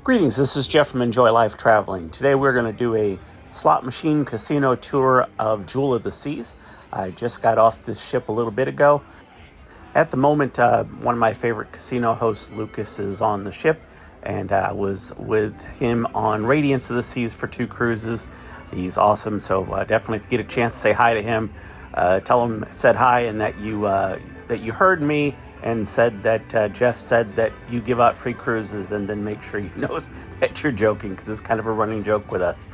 Greetings, this is Jeff from Enjoy Life Traveling. Today we're going to do a slot machine casino tour of Jewel OTS. I just got off this ship a little bit ago. At the moment, one of my favorite casino hosts, Lucas, is on the ship, and I was with him on Radiance of the Seas for 2 cruises. He's awesome, so definitely if you get a chance to say hi to him, tell him I said hi and that you heard me and said that Jeff said that you give out free cruises, and then make sure he knows that you're joking, because it's kind of a running joke with us.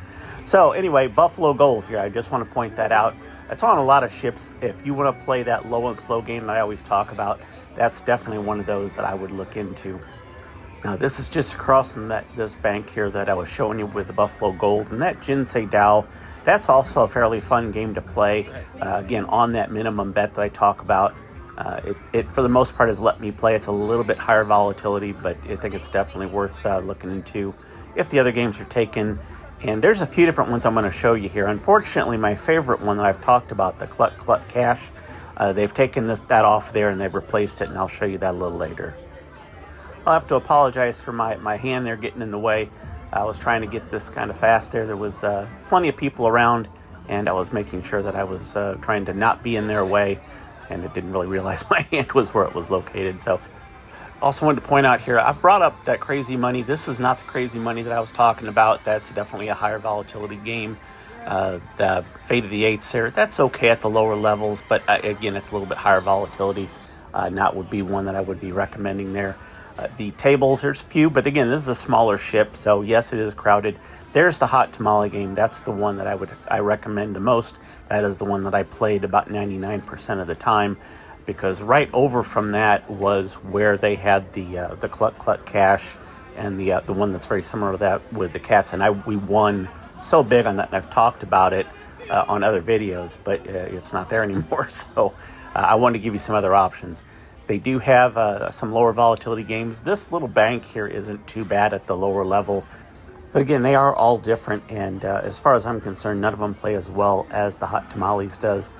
So anyway, Buffalo Gold here, I just want to point that out. It's on a lot of ships. If you want to play that low and slow game that I always talk about, that's definitely one of those that I would look into. Now this is just across from this bank here that I was showing you with the Buffalo Gold, and that Jinsei Dow, that's also a fairly fun game to play. Again, on that minimum bet that I talk about. It for the most part has let me play. It's a little bit higher volatility, but I think it's definitely worth looking into if the other games are taken. And there's a few different ones I'm going to show you here. Unfortunately, my favorite one that I've talked about, the Cluck Cluck Cash, they've taken that off there and they've replaced it, and I'll show you that a little later. I'll have to apologize for my hand there getting in the way. I was trying to get this kind of fast there. There was plenty of people around, and I was making sure that I was trying to not be in their way. And I didn't really realize my hand was where it was located. So also wanted to point out here, I brought up that crazy money. This is not the crazy money that I was talking about. That's definitely a higher volatility game. The Fate of the Eights there, that's okay at the lower levels, but again, it's a little bit higher volatility. That would be one that I would be recommending there. The tables, there's a few, but again, this is a smaller ship, so yes, it is crowded. There's the Hot Tamale game. That's the one that I recommend the most. That is the one that I played about 99% of the time, because right over from that was where they had the Cluck Cluck Cash, and the one that's very similar to that with the cats. And we won so big on that, and I've talked about it on other videos, but it's not there anymore. So I wanted to give you some other options. They do have some lower volatility games. This little bank here isn't too bad at the lower level. But again, they are all different, and as far as I'm concerned, none of them play as well as the Hot Tamales does.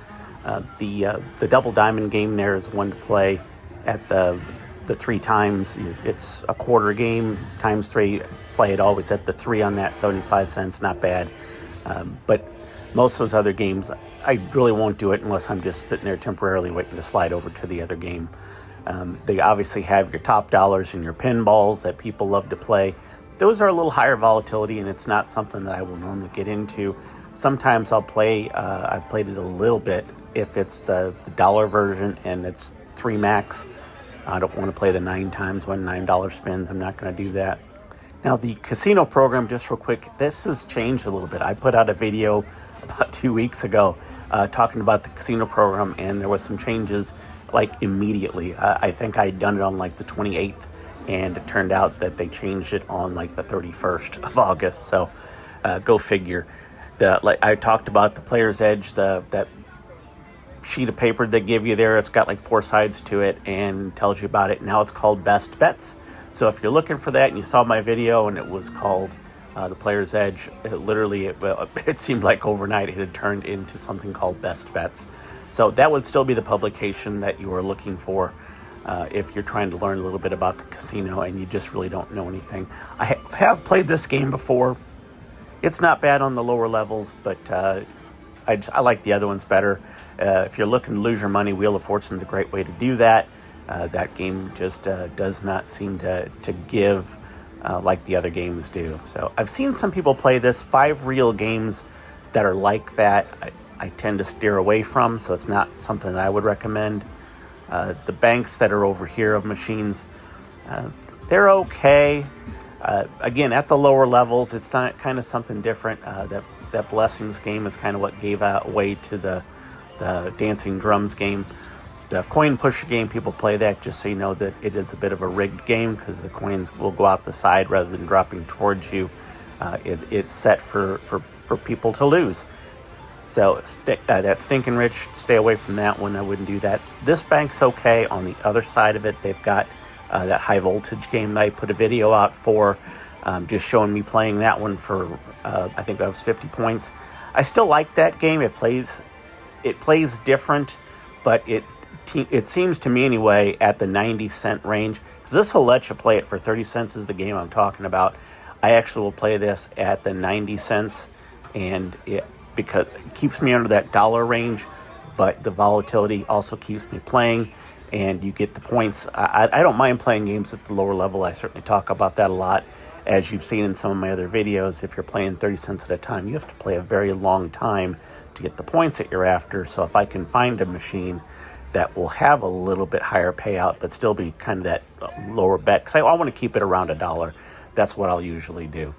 The Double Diamond game there is one to play at the 3 times. It's a quarter game, times 3. Play it always at the 3 on that, 75 cents, not bad. But most of those other games, I really won't do it unless I'm just sitting there temporarily waiting to slide over to the other game. They obviously have your top dollars and your pinballs that people love to play. Those are a little higher volatility, and it's not something that I will normally get into. Sometimes I'll play, I've played it a little bit if it's the dollar version and it's 3 max. I don't want to play the 9 times when $9 spins. I'm not going to do that. Now the casino program, just real quick, this has changed a little bit. I put out a video about 2 weeks ago talking about the casino program, and there was some changes like immediately. I think I'd done it on like the 28th. And it turned out that they changed it on like the 31st of August. So go figure. Like I talked about the Player's Edge, that sheet of paper they give you there. It's got like 4 sides to it and tells you about it. Now it's called Best Bets. So if you're looking for that and you saw my video and it was called the Player's Edge, it seemed like overnight it had turned into something called Best Bets. So that would still be the publication that you are looking for. If you're trying to learn a little bit about the casino and you just really don't know anything. I have played this game before. It's not bad on the lower levels, but I like the other ones better. If you're looking to lose your money, Wheel of Fortune is a great way to do that. That game just does not seem to give like the other games do. So I've seen some people play this. 5 real games that are like that I tend to steer away from, so it's not something that I would recommend. The banks that are over here of machines, they're okay. Again, at the lower levels, it's not kind of something different. That Blessings game is kind of what gave way to the Dancing Drums game. The coin pusher game, people play that just so you know that it is a bit of a rigged game, because the coins will go out the side rather than dropping towards you. It's set for people to lose. So that Stinkin' Rich, stay away from that one. I wouldn't do that. This bank's okay. On the other side of it, they've got that high voltage game that I put a video out for, just showing me playing that one for, I think that was 50 points. I still like that game. It plays different, but it seems to me anyway, at the 90-cent range, because this will let you play it for 30 cents is the game I'm talking about. I actually will play this at the 90 cents, and because it keeps me under that dollar range, but the volatility also keeps me playing, and you get the points. I don't mind playing games at the lower level. I certainly talk about that a lot. As you've seen in some of my other videos, if you're playing 30 cents at a time, you have to play a very long time to get the points that you're after. So if I can find a machine that will have a little bit higher payout, but still be kind of that lower bet, because I want to keep it around $1. That's what I'll usually do.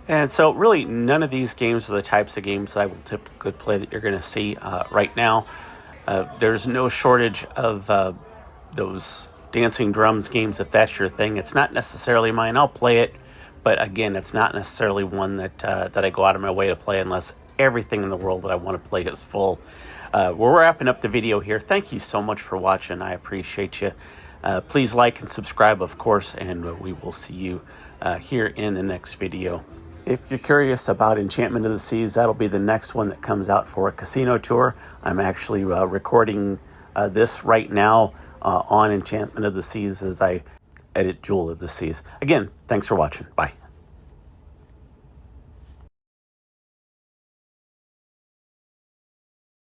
And so really none of these games are the types of games that I will typically play that you're going to see right now. There's no shortage of those dancing drums games if that's your thing. It's not necessarily mine. I'll play it, but again, it's not necessarily one that I go out of my way to play unless everything in the world that I want to play is full. We're wrapping up the video here. Thank you so much for watching. I appreciate you. Please like and subscribe, of course, and we will see you here in the next video. If you're curious about Enchantment of the Seas, that'll be the next one that comes out for a casino tour. I'm actually recording this right now on Enchantment of the Seas as I edit Jewel of the Seas. Again, thanks for watching. Bye.